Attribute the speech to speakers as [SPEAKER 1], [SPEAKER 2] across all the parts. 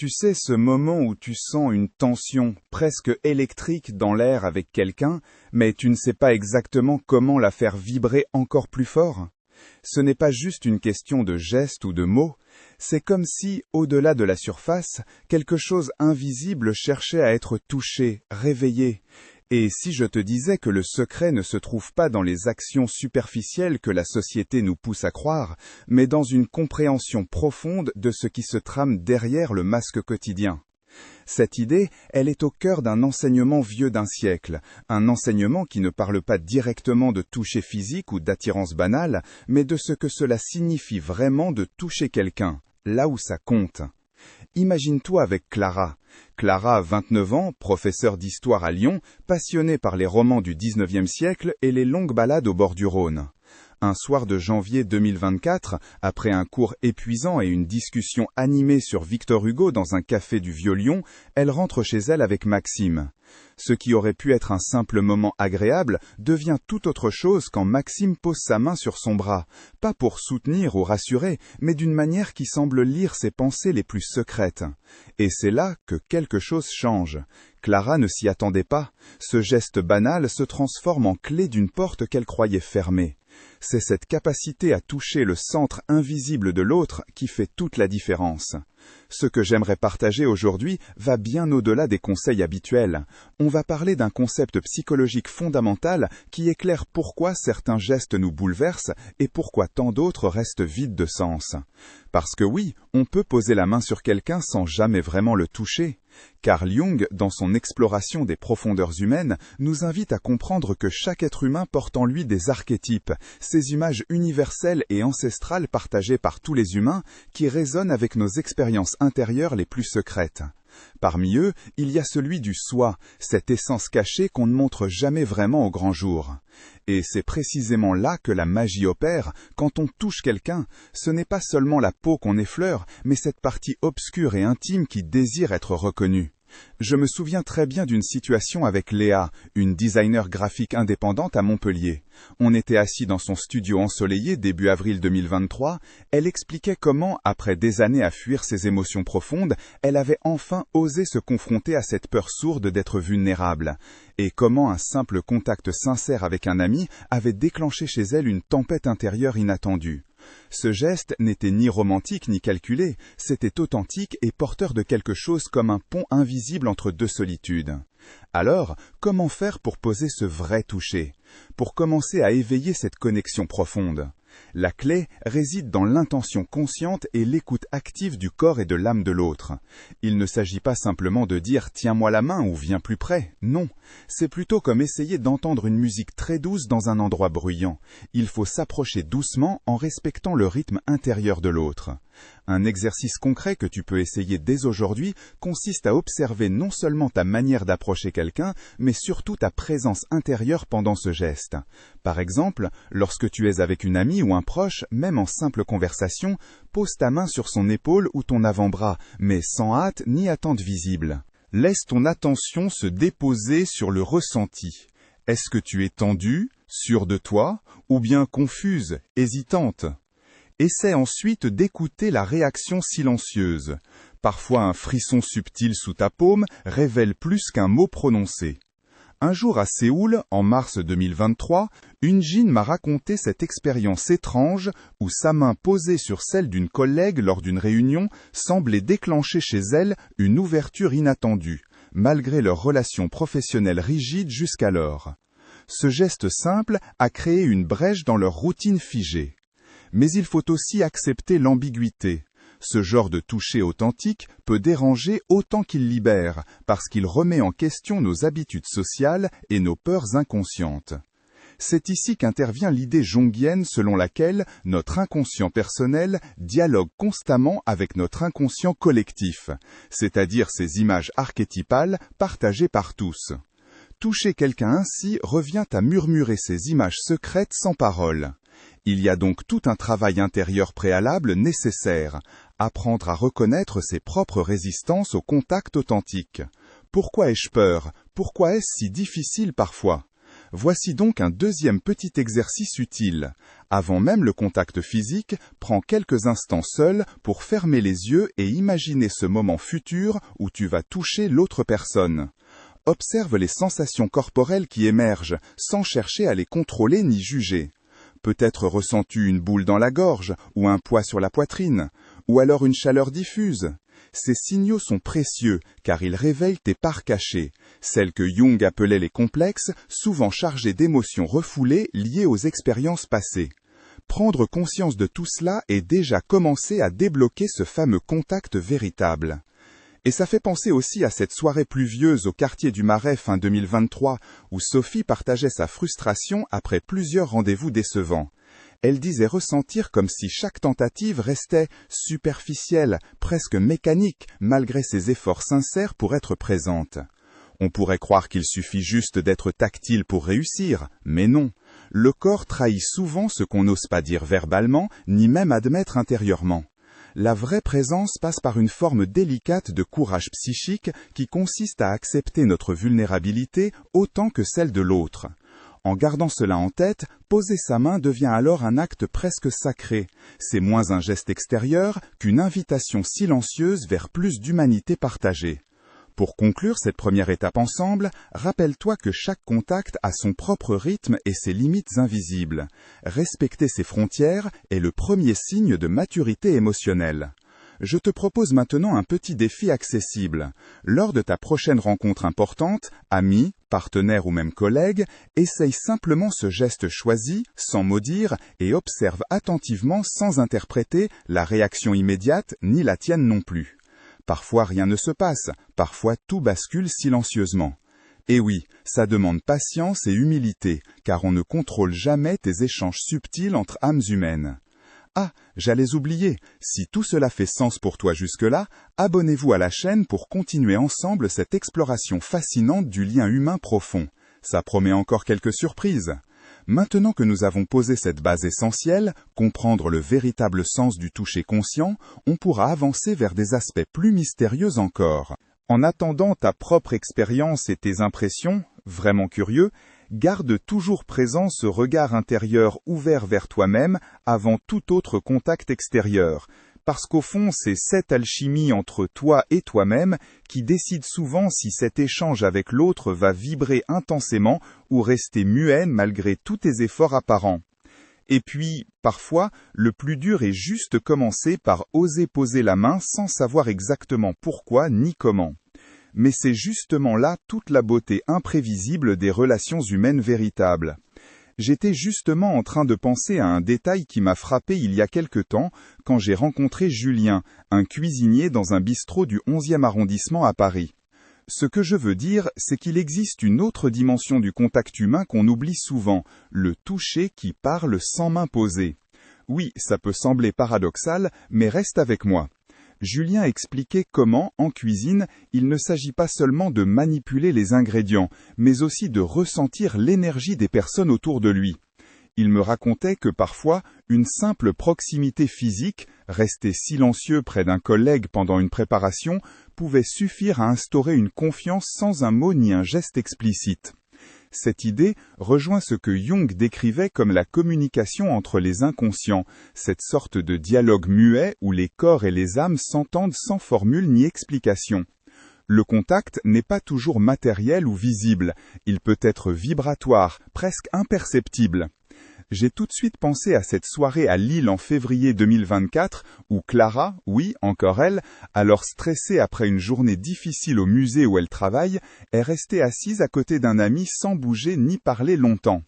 [SPEAKER 1] Tu sais, ce moment où tu sens une tension presque électrique dans l'air avec quelqu'un, mais tu ne sais pas exactement comment la faire vibrer encore plus fort? Ce n'est pas juste une question de gestes ou de mots, c'est comme si, au-delà de la surface, quelque chose invisible cherchait à être touché, réveillé. Et si je te disais que le secret ne se trouve pas dans les actions superficielles que la société nous pousse à croire, mais dans une compréhension profonde de ce qui se trame derrière le masque quotidien? Cette idée, elle est au cœur d'un enseignement vieux d'un siècle, un enseignement qui ne parle pas directement de toucher physique ou d'attirance banale, mais de ce que cela signifie vraiment de toucher quelqu'un, là où ça compte. Imagine-toi avec Clara. Clara a 29 ans, professeure d'histoire à Lyon, passionnée par les romans du XIXe siècle et les longues balades au bord du Rhône. Un soir de janvier 2024, après un cours épuisant et une discussion animée sur Victor Hugo dans un café du Vieux-Lyon, elle rentre chez elle avec Maxime. Ce qui aurait pu être un simple moment agréable devient tout autre chose quand Maxime pose sa main sur son bras, pas pour soutenir ou rassurer, mais d'une manière qui semble lire ses pensées les plus secrètes. Et c'est là que quelque chose change. Clara ne s'y attendait pas. Ce geste banal se transforme en clé d'une porte qu'elle croyait fermée. C'est cette capacité à toucher le centre invisible de l'autre qui fait toute la différence. Ce que j'aimerais partager aujourd'hui va bien au-delà des conseils habituels. On va parler d'un concept psychologique fondamental qui éclaire pourquoi certains gestes nous bouleversent et pourquoi tant d'autres restent vides de sens. Parce que oui, on peut poser la main sur quelqu'un sans jamais vraiment le toucher. Carl Jung, dans son exploration des profondeurs humaines, nous invite à comprendre que chaque être humain porte en lui des archétypes, ces images universelles et ancestrales partagées par tous les humains qui résonnent avec nos expériences intérieures les plus secrètes. Parmi eux, il y a celui du soi, cette essence cachée qu'on ne montre jamais vraiment au grand jour. Et c'est précisément là que la magie opère. Quand on touche quelqu'un, ce n'est pas seulement la peau qu'on effleure, mais cette partie obscure et intime qui désire être reconnue. Je me souviens très bien d'une situation avec Léa, une designer graphique indépendante à Montpellier. On était assis dans son studio ensoleillé début avril 2023. Elle expliquait comment, après des années à fuir ses émotions profondes, elle avait enfin osé se confronter à cette peur sourde d'être vulnérable. Et comment un simple contact sincère avec un ami avait déclenché chez elle une tempête intérieure inattendue. Ce geste n'était ni romantique ni calculé, c'était authentique et porteur de quelque chose comme un pont invisible entre deux solitudes. Alors, comment faire pour poser ce vrai toucher? Pour commencer à éveiller cette connexion profonde? La clé réside dans l'intention consciente et l'écoute active du corps et de l'âme de l'autre. Il ne s'agit pas simplement de dire « tiens-moi la main » ou « viens plus près ». Non, c'est plutôt comme essayer d'entendre une musique très douce dans un endroit bruyant. Il faut s'approcher doucement en respectant le rythme intérieur de l'autre. Un exercice concret que tu peux essayer dès aujourd'hui consiste à observer non seulement ta manière d'approcher quelqu'un, mais surtout ta présence intérieure pendant ce geste. Par exemple, lorsque tu es avec une amie ou un proche, même en simple conversation, pose ta main sur son épaule ou ton avant-bras, mais sans hâte ni attente visible. Laisse ton attention se déposer sur le ressenti. Est-ce que tu es tendue, sûre de toi, ou bien confuse, hésitante ? Essaie ensuite d'écouter la réaction silencieuse. Parfois un frisson subtil sous ta paume révèle plus qu'un mot prononcé. Un jour à Séoul, en mars 2023, une Jin m'a raconté cette expérience étrange où sa main posée sur celle d'une collègue lors d'une réunion semblait déclencher chez elle une ouverture inattendue, malgré leur relation professionnelle rigide jusqu'alors. Ce geste simple a créé une brèche dans leur routine figée. Mais il faut aussi accepter l'ambiguïté. Ce genre de toucher authentique peut déranger autant qu'il libère, parce qu'il remet en question nos habitudes sociales et nos peurs inconscientes. C'est ici qu'intervient l'idée jungienne selon laquelle notre inconscient personnel dialogue constamment avec notre inconscient collectif, c'est-à-dire ces images archétypales partagées par tous. Toucher quelqu'un ainsi revient à murmurer ces images secrètes sans parole. Il y a donc tout un travail intérieur préalable nécessaire, apprendre à reconnaître ses propres résistances au contact authentique. Pourquoi ai-je peur? Pourquoi est-ce si difficile parfois? Voici donc un deuxième petit exercice utile. Avant même le contact physique, prends quelques instants seul pour fermer les yeux et imaginer ce moment futur où tu vas toucher l'autre personne. Observe les sensations corporelles qui émergent, sans chercher à les contrôler ni juger. Peut-être ressens-tu une boule dans la gorge, ou un poids sur la poitrine, ou alors une chaleur diffuse. Ces signaux sont précieux, car ils réveillent tes parts cachées, celles que Jung appelait les complexes, souvent chargées d'émotions refoulées liées aux expériences passées. Prendre conscience de tout cela est déjà commencer à débloquer ce fameux contact véritable. Et ça fait penser aussi à cette soirée pluvieuse au quartier du Marais fin 2023, où Sophie partageait sa frustration après plusieurs rendez-vous décevants. Elle disait ressentir comme si chaque tentative restait superficielle, presque mécanique, malgré ses efforts sincères pour être présente. On pourrait croire qu'il suffit juste d'être tactile pour réussir, mais non. Le corps trahit souvent ce qu'on n'ose pas dire verbalement, ni même admettre intérieurement. La vraie présence passe par une forme délicate de courage psychique qui consiste à accepter notre vulnérabilité autant que celle de l'autre. En gardant cela en tête, poser sa main devient alors un acte presque sacré. C'est moins un geste extérieur qu'une invitation silencieuse vers plus d'humanité partagée. Pour conclure cette première étape ensemble, rappelle-toi que chaque contact a son propre rythme et ses limites invisibles. Respecter ses frontières est le premier signe de maturité émotionnelle. Je te propose maintenant un petit défi accessible. Lors de ta prochaine rencontre importante, ami, partenaire ou même collègue, essaye simplement ce geste choisi, sans maudire, et observe attentivement sans interpréter la réaction immédiate ni la tienne non plus. Parfois rien ne se passe, parfois tout bascule silencieusement. Et oui, ça demande patience et humilité, car on ne contrôle jamais tes échanges subtils entre âmes humaines. Ah, j'allais oublier, si tout cela fait sens pour toi jusque-là, abonnez-vous à la chaîne pour continuer ensemble cette exploration fascinante du lien humain profond. Ça promet encore quelques surprises. Maintenant que nous avons posé cette base essentielle, comprendre le véritable sens du toucher conscient, on pourra avancer vers des aspects plus mystérieux encore. En attendant ta propre expérience et tes impressions, vraiment curieux, garde toujours présent ce regard intérieur ouvert vers toi-même avant tout autre contact extérieur. Parce qu'au fond, c'est cette alchimie entre toi et toi-même qui décide souvent si cet échange avec l'autre va vibrer intensément ou rester muet malgré tous tes efforts apparents. Et puis, parfois, le plus dur est juste commencer par oser poser la main sans savoir exactement pourquoi ni comment. Mais c'est justement là toute la beauté imprévisible des relations humaines véritables. J'étais justement en train de penser à un détail qui m'a frappé il y a quelque temps quand j'ai rencontré Julien, un cuisinier dans un bistrot du 11e arrondissement à Paris. Ce que je veux dire, c'est qu'il existe une autre dimension du contact humain qu'on oublie souvent, le toucher qui parle sans main posée. Oui, ça peut sembler paradoxal, mais reste avec moi. Julien expliquait comment, en cuisine, il ne s'agit pas seulement de manipuler les ingrédients, mais aussi de ressentir l'énergie des personnes autour de lui. Il me racontait que parfois, une simple proximité physique, rester silencieux près d'un collègue pendant une préparation, pouvait suffire à instaurer une confiance sans un mot ni un geste explicite. Cette idée rejoint ce que Jung décrivait comme la communication entre les inconscients, cette sorte de dialogue muet où les corps et les âmes s'entendent sans formule ni explication. Le contact n'est pas toujours matériel ou visible, il peut être vibratoire, presque imperceptible. J'ai tout de suite pensé à cette soirée à Lille en février 2024, où Clara, oui, encore elle, alors stressée après une journée difficile au musée où elle travaille, est restée assise à côté d'un ami sans bouger ni parler longtemps.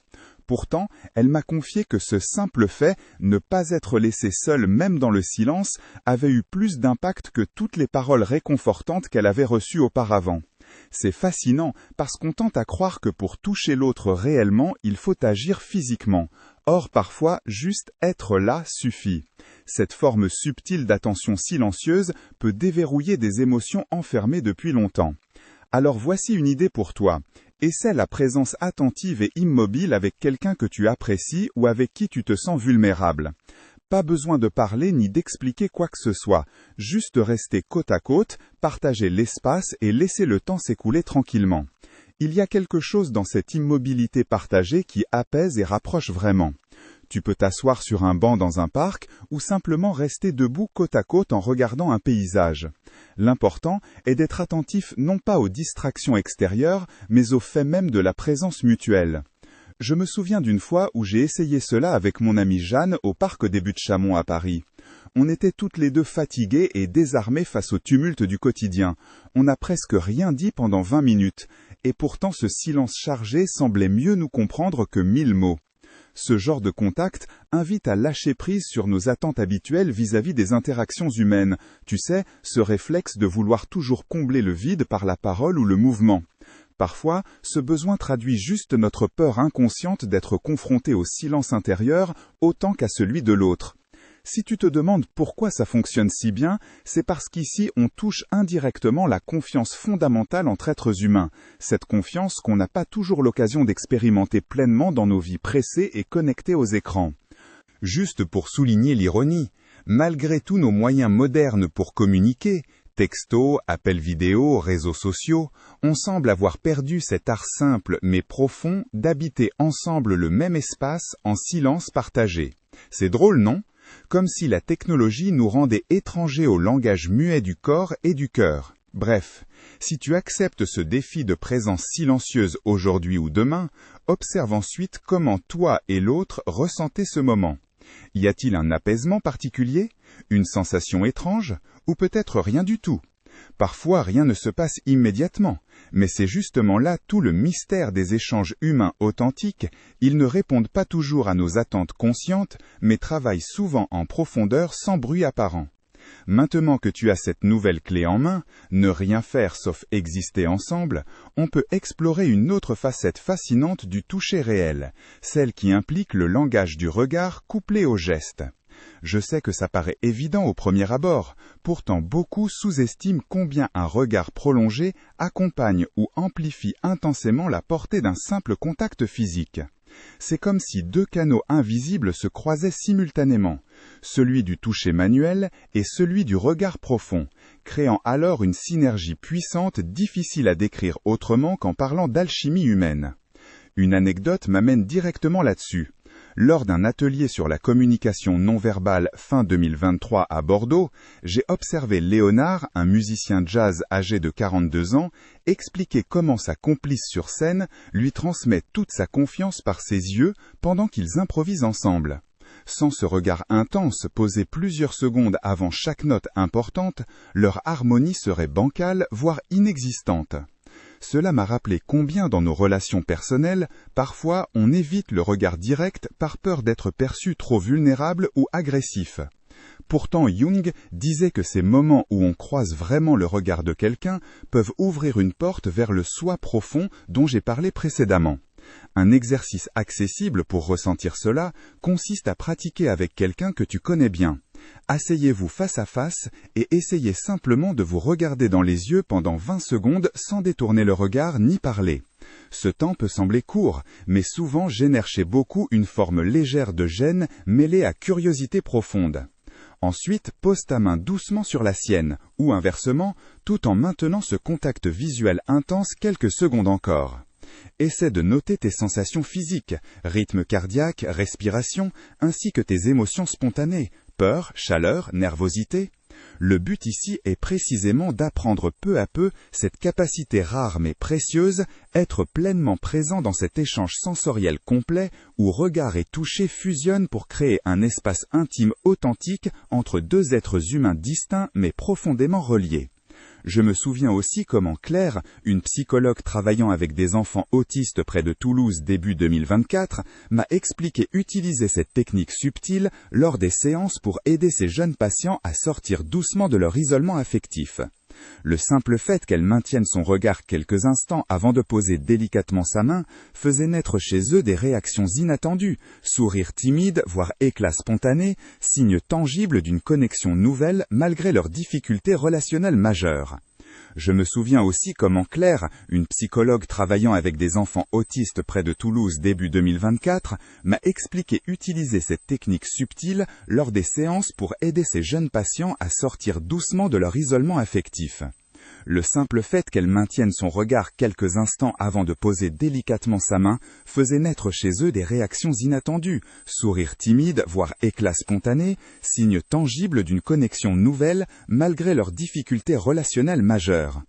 [SPEAKER 1] Pourtant, elle m'a confié que ce simple fait, ne pas être laissée seule même dans le silence, avait eu plus d'impact que toutes les paroles réconfortantes qu'elle avait reçues auparavant. C'est fascinant parce qu'on tente à croire que pour toucher l'autre réellement, il faut agir physiquement. Or, parfois, juste être là suffit. Cette forme subtile d'attention silencieuse peut déverrouiller des émotions enfermées depuis longtemps. Alors voici une idée pour toi. Essaie la présence attentive et immobile avec quelqu'un que tu apprécies ou avec qui tu te sens vulnérable. Pas besoin de parler ni d'expliquer quoi que ce soit, juste rester côte à côte, partager l'espace et laisser le temps s'écouler tranquillement. Il y a quelque chose dans cette immobilité partagée qui apaise et rapproche vraiment. Tu peux t'asseoir sur un banc dans un parc ou simplement rester debout côte à côte en regardant un paysage. L'important est d'être attentif non pas aux distractions extérieures, mais au fait même de la présence mutuelle. Je me souviens d'une fois où j'ai essayé cela avec mon amie Jeanne au parc des Buttes-Chaumont à Paris. On était toutes les deux fatiguées et désarmées face au tumulte du quotidien. On n'a presque rien dit pendant 20 minutes, et pourtant ce silence chargé semblait mieux nous comprendre que 1000 mots. Ce genre de contact invite à lâcher prise sur nos attentes habituelles vis-à-vis des interactions humaines. Tu sais, ce réflexe de vouloir toujours combler le vide par la parole ou le mouvement. Parfois, ce besoin traduit juste notre peur inconsciente d'être confronté au silence intérieur autant qu'à celui de l'autre. Si tu te demandes pourquoi ça fonctionne si bien, c'est parce qu'ici on touche indirectement la confiance fondamentale entre êtres humains, cette confiance qu'on n'a pas toujours l'occasion d'expérimenter pleinement dans nos vies pressées et connectées aux écrans. Juste pour souligner l'ironie, malgré tous nos moyens modernes pour communiquer, textos, appels vidéo, réseaux sociaux, on semble avoir perdu cet art simple mais profond d'habiter ensemble le même espace en silence partagé. C'est drôle, non ? Comme si la technologie nous rendait étrangers au langage muet du corps et du cœur. Bref, si tu acceptes ce défi de présence silencieuse aujourd'hui ou demain, observe ensuite comment toi et l'autre ressentez ce moment. Y a-t-il un apaisement particulier, une sensation étrange, ou peut-être rien du tout? Parfois, rien ne se passe immédiatement, mais c'est justement là tout le mystère des échanges humains authentiques. Ils ne répondent pas toujours à nos attentes conscientes, mais travaillent souvent en profondeur sans bruit apparent. Maintenant que tu as cette nouvelle clé en main, ne rien faire sauf exister ensemble, on peut explorer une autre facette fascinante du toucher réel, celle qui implique le langage du regard couplé au geste. Je sais que ça paraît évident au premier abord, pourtant beaucoup sous-estiment combien un regard prolongé accompagne ou amplifie intensément la portée d'un simple contact physique. C'est comme si deux canaux invisibles se croisaient simultanément, celui du toucher manuel et celui du regard profond, créant alors une synergie puissante difficile à décrire autrement qu'en parlant d'alchimie humaine. Une anecdote m'amène directement là-dessus. Lors d'un atelier sur la communication non-verbale fin 2023 à Bordeaux, j'ai observé Léonard, un musicien jazz âgé de 42 ans, expliquer comment sa complice sur scène lui transmet toute sa confiance par ses yeux pendant qu'ils improvisent ensemble. Sans ce regard intense posé plusieurs secondes avant chaque note importante, leur harmonie serait bancale, voire inexistante. Cela m'a rappelé combien dans nos relations personnelles, parfois on évite le regard direct par peur d'être perçu trop vulnérable ou agressif. Pourtant Jung disait que ces moments où on croise vraiment le regard de quelqu'un peuvent ouvrir une porte vers le soi profond dont j'ai parlé précédemment. Un exercice accessible pour ressentir cela consiste à pratiquer avec quelqu'un que tu connais bien. Asseyez-vous face à face et essayez simplement de vous regarder dans les yeux pendant 20 secondes sans détourner le regard ni parler. Ce temps peut sembler court, mais souvent génère chez beaucoup une forme légère de gêne mêlée à curiosité profonde. Ensuite, pose ta main doucement sur la sienne, ou inversement, tout en maintenant ce contact visuel intense quelques secondes encore. Essaie de noter tes sensations physiques, rythme cardiaque, respiration, ainsi que tes émotions spontanées, peur, chaleur, nervosité. Le but ici est précisément d'apprendre peu à peu cette capacité rare mais précieuse, être pleinement présent dans cet échange sensoriel complet où regard et toucher fusionnent pour créer un espace intime authentique entre deux êtres humains distincts mais profondément reliés. Je me souviens aussi comment Claire, une psychologue travaillant avec des enfants autistes près de Toulouse début 2024, m'a expliqué utiliser cette technique subtile lors des séances pour aider ces jeunes patients à sortir doucement de leur isolement affectif. Le simple fait qu'elle maintienne son regard quelques instants avant de poser délicatement sa main faisait naître chez eux des réactions inattendues, sourires timides, voire éclats spontanés, signes tangibles d'une connexion nouvelle malgré leurs difficultés relationnelles majeures. Je me souviens aussi comment Claire, une psychologue travaillant avec des enfants autistes près de Toulouse début 2024, m'a expliqué utiliser cette technique subtile lors des séances pour aider ces jeunes patients à sortir doucement de leur isolement affectif. Le simple fait qu'elle maintienne son regard quelques instants avant de poser délicatement sa main faisait naître chez eux des réactions inattendues, sourires timides, voire éclats spontanés, signes tangibles d'une connexion nouvelle malgré leurs difficultés relationnelles majeures.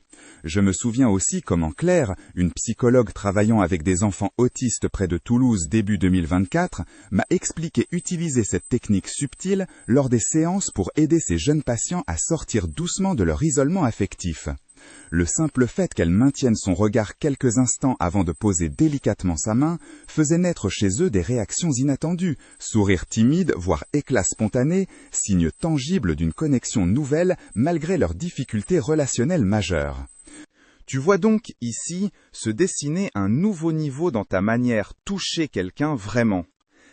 [SPEAKER 1] Je me souviens aussi comment Claire, une psychologue travaillant avec des enfants autistes près de Toulouse début 2024, m'a expliqué utiliser cette technique subtile lors des séances pour aider ces jeunes patients à sortir doucement de leur isolement affectif. Le simple fait qu'elle maintienne son regard quelques instants avant de poser délicatement sa main faisait naître chez eux des réactions inattendues, sourires timides, voire éclats spontanés, signes tangibles d'une connexion nouvelle malgré leurs difficultés relationnelles majeures. Tu vois donc ici se dessiner un nouveau niveau dans ta manière toucher quelqu'un vraiment.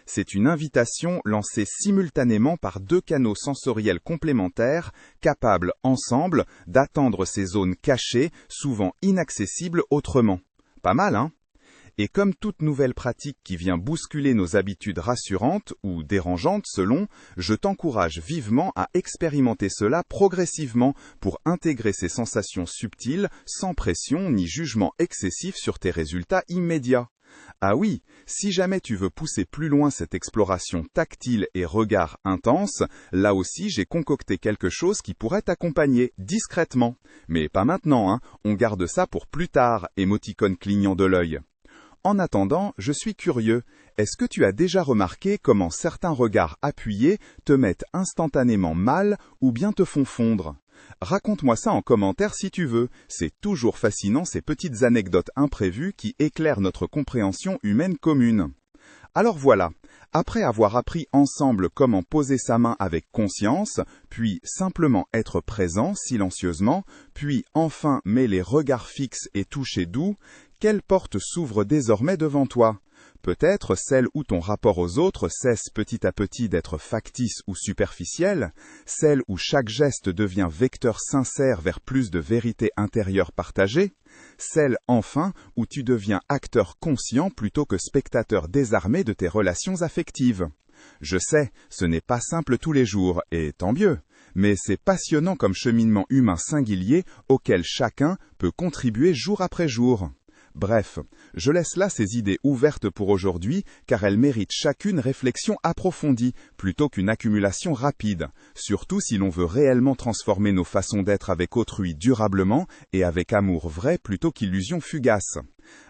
[SPEAKER 1] C'est une invitation lancée simultanément par deux canaux sensoriels complémentaires, capables ensemble d'atteindre ces zones cachées, souvent inaccessibles autrement. Pas mal, hein ? Et comme toute nouvelle pratique qui vient bousculer nos habitudes rassurantes ou dérangeantes selon, je t'encourage vivement à expérimenter cela progressivement pour intégrer ces sensations subtiles sans pression ni jugement excessif sur tes résultats immédiats. Ah oui, si jamais tu veux pousser plus loin cette exploration tactile et regard intense, là aussi j'ai concocté quelque chose qui pourrait t'accompagner discrètement. Mais pas maintenant, hein, on garde ça pour plus tard, émoticône clignant de l'œil. En attendant, je suis curieux. Est-ce que tu as déjà remarqué comment certains regards appuyés te mettent instantanément mal ou bien te font fondre ? Raconte-moi ça en commentaire si tu veux. C'est toujours fascinant ces petites anecdotes imprévues qui éclairent notre compréhension humaine commune. Alors voilà, après avoir appris ensemble comment poser sa main avec conscience, puis simplement être présent silencieusement, puis enfin mêler regard fixe et toucher doux, quelle porte s'ouvre désormais devant toi ? Peut-être celle où ton rapport aux autres cesse petit à petit d'être factice ou superficiel, celle où chaque geste devient vecteur sincère vers plus de vérité intérieure partagée, celle enfin où tu deviens acteur conscient plutôt que spectateur désarmé de tes relations affectives. Je sais, ce n'est pas simple tous les jours, et tant mieux, mais c'est passionnant comme cheminement humain singulier auquel chacun peut contribuer jour après jour. Bref, je laisse là ces idées ouvertes pour aujourd'hui, car elles méritent chacune réflexion approfondie, plutôt qu'une accumulation rapide, surtout si l'on veut réellement transformer nos façons d'être avec autrui durablement et avec amour vrai plutôt qu'illusion fugace.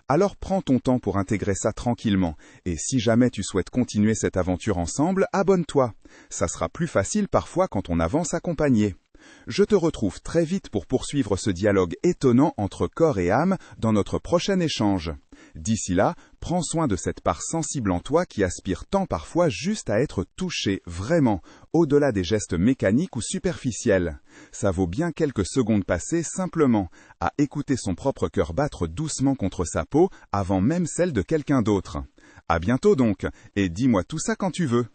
[SPEAKER 1] Alors prends ton temps pour intégrer ça tranquillement, et si jamais tu souhaites continuer cette aventure ensemble, abonne-toi. Ça sera plus facile parfois quand on avance accompagné. Je te retrouve très vite pour poursuivre ce dialogue étonnant entre corps et âme dans notre prochain échange. D'ici là, prends soin de cette part sensible en toi qui aspire tant parfois juste à être touchée, vraiment, au-delà des gestes mécaniques ou superficiels. Ça vaut bien quelques secondes passées simplement à écouter son propre cœur battre doucement contre sa peau avant même celle de quelqu'un d'autre. À bientôt donc, et dis-moi tout ça quand tu veux.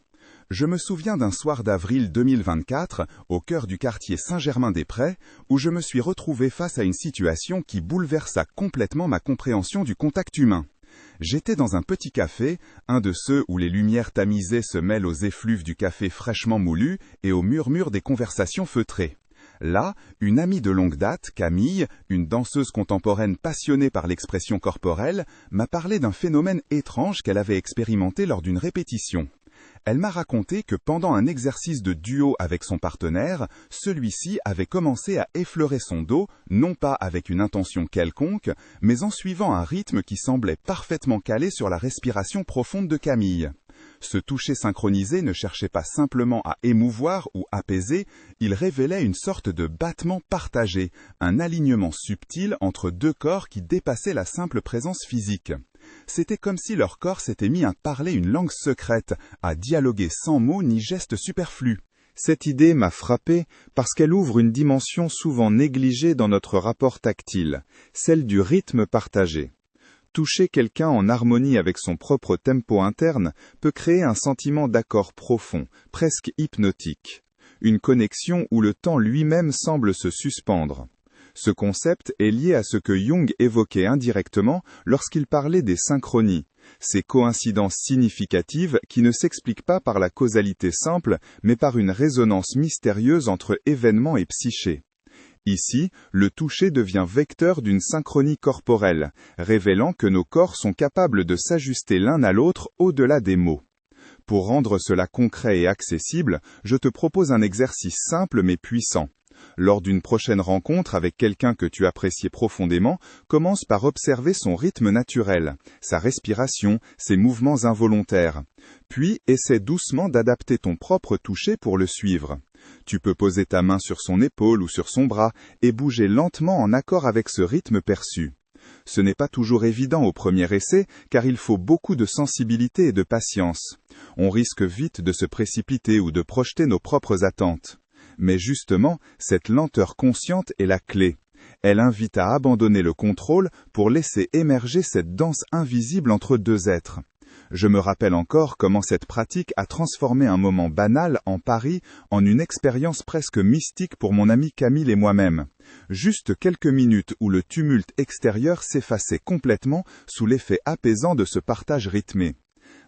[SPEAKER 1] Je me souviens d'un soir d'avril 2024, au cœur du quartier Saint-Germain-des-Prés, où je me suis retrouvé face à une situation qui bouleversa complètement ma compréhension du contact humain. J'étais dans un petit café, un de ceux où les lumières tamisées se mêlent aux effluves du café fraîchement moulu et au murmure des conversations feutrées. Là, une amie de longue date, Camille, une danseuse contemporaine passionnée par l'expression corporelle, m'a parlé d'un phénomène étrange qu'elle avait expérimenté lors d'une répétition. Elle m'a raconté que pendant un exercice de duo avec son partenaire, celui-ci avait commencé à effleurer son dos, non pas avec une intention quelconque, mais en suivant un rythme qui semblait parfaitement calé sur la respiration profonde de Camille. Ce toucher synchronisé ne cherchait pas simplement à émouvoir ou apaiser, il révélait une sorte de battement partagé, un alignement subtil entre deux corps qui dépassaient la simple présence physique. C'était comme si leur corps s'était mis à parler une langue secrète, à dialoguer sans mots ni gestes superflus. Cette idée m'a frappé parce qu'elle ouvre une dimension souvent négligée dans notre rapport tactile, celle du rythme partagé. Toucher quelqu'un en harmonie avec son propre tempo interne peut créer un sentiment d'accord profond, presque hypnotique. Une connexion où le temps lui-même semble se suspendre. Ce concept est lié à ce que Jung évoquait indirectement lorsqu'il parlait des synchronies, ces coïncidences significatives qui ne s'expliquent pas par la causalité simple, mais par une résonance mystérieuse entre événements et psyché. Ici, le toucher devient vecteur d'une synchronie corporelle, révélant que nos corps sont capables de s'ajuster l'un à l'autre au-delà des mots. Pour rendre cela concret et accessible, je te propose un exercice simple mais puissant. Lors d'une prochaine rencontre avec quelqu'un que tu apprécies profondément, commence par observer son rythme naturel, sa respiration, ses mouvements involontaires. Puis, essaie doucement d'adapter ton propre toucher pour le suivre. Tu peux poser ta main sur son épaule ou sur son bras et bouger lentement en accord avec ce rythme perçu. Ce n'est pas toujours évident au premier essai, car il faut beaucoup de sensibilité et de patience. On risque vite de se précipiter ou de projeter nos propres attentes. Mais justement, cette lenteur consciente est la clé. Elle invite à abandonner le contrôle pour laisser émerger cette danse invisible entre deux êtres. Je me rappelle encore comment cette pratique a transformé un moment banal en Paris en une expérience presque mystique pour mon ami Camille et moi-même. Juste quelques minutes où le tumulte extérieur s'effaçait complètement sous l'effet apaisant de ce partage rythmé.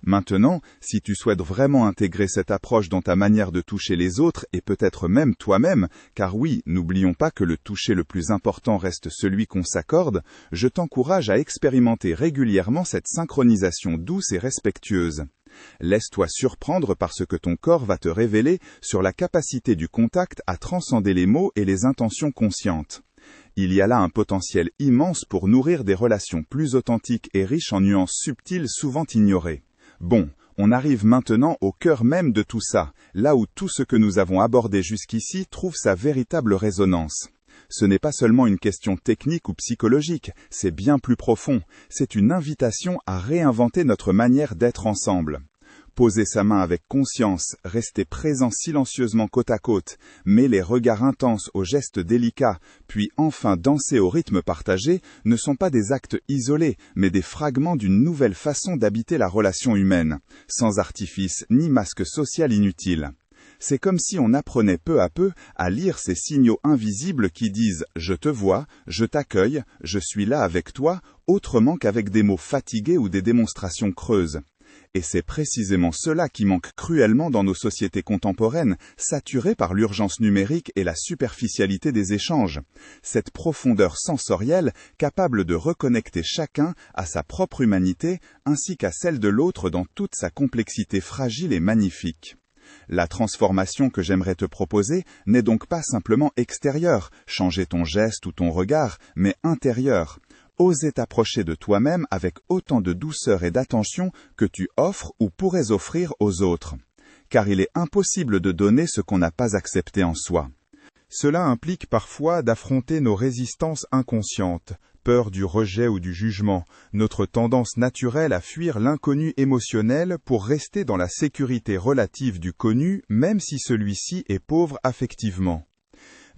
[SPEAKER 1] Maintenant, si tu souhaites vraiment intégrer cette approche dans ta manière de toucher les autres et peut-être même toi-même, car oui, n'oublions pas que le toucher le plus important reste celui qu'on s'accorde, je t'encourage à expérimenter régulièrement cette synchronisation douce et respectueuse. Laisse-toi surprendre par ce que ton corps va te révéler sur la capacité du contact à transcender les mots et les intentions conscientes. Il y a là un potentiel immense pour nourrir des relations plus authentiques et riches en nuances subtiles souvent ignorées. Bon, on arrive maintenant au cœur même de tout ça, là où tout ce que nous avons abordé jusqu'ici trouve sa véritable résonance. Ce n'est pas seulement une question technique ou psychologique, c'est bien plus profond, c'est une invitation à réinventer notre manière d'être ensemble. Poser sa main avec conscience, rester présent silencieusement côte à côte, mêler regards intenses aux gestes délicats, puis enfin danser au rythme partagé, ne sont pas des actes isolés, mais des fragments d'une nouvelle façon d'habiter la relation humaine, sans artifice ni masque social inutile. C'est comme si on apprenait peu à peu à lire ces signaux invisibles qui disent « je te vois, je t'accueille, je suis là avec toi », autrement qu'avec des mots fatigués ou des démonstrations creuses. Et c'est précisément cela qui manque cruellement dans nos sociétés contemporaines, saturées par l'urgence numérique et la superficialité des échanges. Cette profondeur sensorielle, capable de reconnecter chacun à sa propre humanité, ainsi qu'à celle de l'autre dans toute sa complexité fragile et magnifique. La transformation que j'aimerais te proposer n'est donc pas simplement extérieure, changer ton geste ou ton regard, mais intérieure. Oser t'approcher de toi-même avec autant de douceur et d'attention que tu offres ou pourrais offrir aux autres. Car il est impossible de donner ce qu'on n'a pas accepté en soi. Cela implique parfois d'affronter nos résistances inconscientes, peur du rejet ou du jugement, notre tendance naturelle à fuir l'inconnu émotionnel pour rester dans la sécurité relative du connu, même si celui-ci est pauvre affectivement.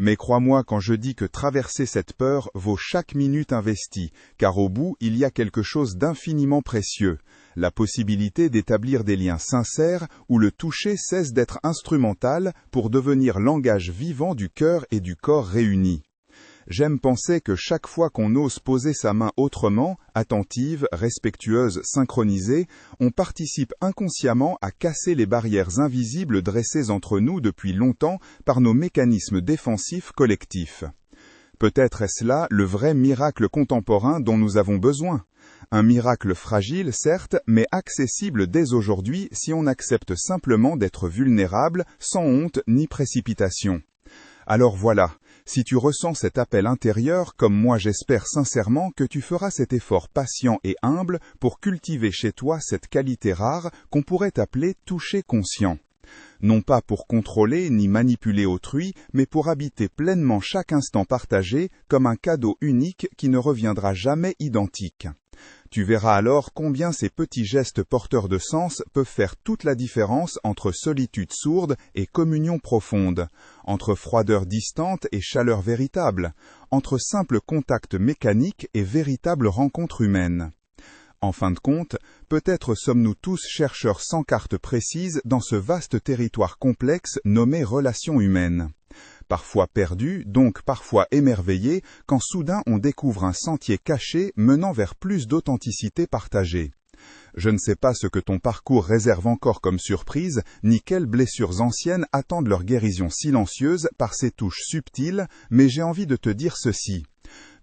[SPEAKER 1] Mais crois-moi quand je dis que traverser cette peur vaut chaque minute investie, car au bout, il y a quelque chose d'infiniment précieux, la possibilité d'établir des liens sincères où le toucher cesse d'être instrumental pour devenir langage vivant du cœur et du corps réunis. J'aime penser que chaque fois qu'on ose poser sa main autrement, attentive, respectueuse, synchronisée, on participe inconsciemment à casser les barrières invisibles dressées entre nous depuis longtemps par nos mécanismes défensifs collectifs. Peut-être est-ce là le vrai miracle contemporain dont nous avons besoin. Un miracle fragile, certes, mais accessible dès aujourd'hui si on accepte simplement d'être vulnérable, sans honte ni précipitation. Alors voilà, si tu ressens cet appel intérieur, comme moi j'espère sincèrement que tu feras cet effort patient et humble pour cultiver chez toi cette qualité rare qu'on pourrait appeler toucher conscient. Non pas pour contrôler ni manipuler autrui, mais pour habiter pleinement chaque instant partagé comme un cadeau unique qui ne reviendra jamais identique. Tu verras alors combien ces petits gestes porteurs de sens peuvent faire toute la différence entre solitude sourde et communion profonde, entre froideur distante et chaleur véritable, entre simple contact mécanique et véritable rencontre humaine. En fin de compte, peut-être sommes-nous tous chercheurs sans carte précise dans ce vaste territoire complexe nommé relations humaines. Parfois perdus, donc parfois émerveillés, quand soudain on découvre un sentier caché menant vers plus d'authenticité partagée. Je ne sais pas ce que ton parcours réserve encore comme surprise, ni quelles blessures anciennes attendent leur guérison silencieuse par ces touches subtiles, mais j'ai envie de te dire ceci.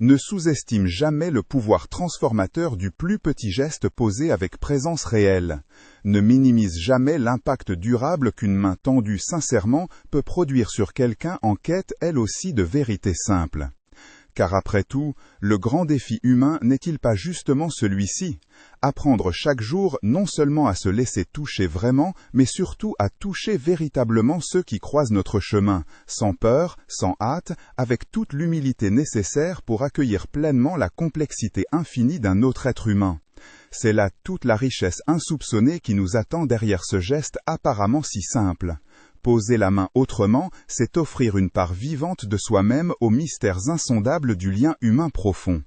[SPEAKER 1] Ne sous-estime jamais le pouvoir transformateur du plus petit geste posé avec présence réelle. Ne minimise jamais l'impact durable qu'une main tendue sincèrement peut produire sur quelqu'un en quête elle aussi de vérité simple. Car après tout, le grand défi humain n'est-il pas justement celui-ci? Apprendre chaque jour non seulement à se laisser toucher vraiment, mais surtout à toucher véritablement ceux qui croisent notre chemin, sans peur, sans hâte, avec toute l'humilité nécessaire pour accueillir pleinement la complexité infinie d'un autre être humain. C'est là toute la richesse insoupçonnée qui nous attend derrière ce geste apparemment si simple. Poser la main autrement, c'est offrir une part vivante de soi-même aux mystères insondables du lien humain profond.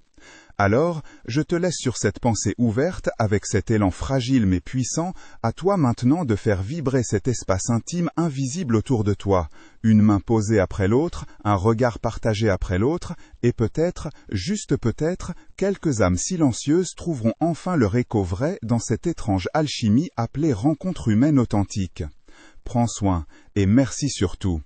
[SPEAKER 1] Alors, je te laisse sur cette pensée ouverte, avec cet élan fragile mais puissant, à toi maintenant de faire vibrer cet espace intime invisible autour de toi, une main posée après l'autre, un regard partagé après l'autre, et peut-être, juste peut-être, quelques âmes silencieuses trouveront enfin leur écho vrai dans cette étrange alchimie appelée rencontre humaine authentique. Prends soin, et merci surtout.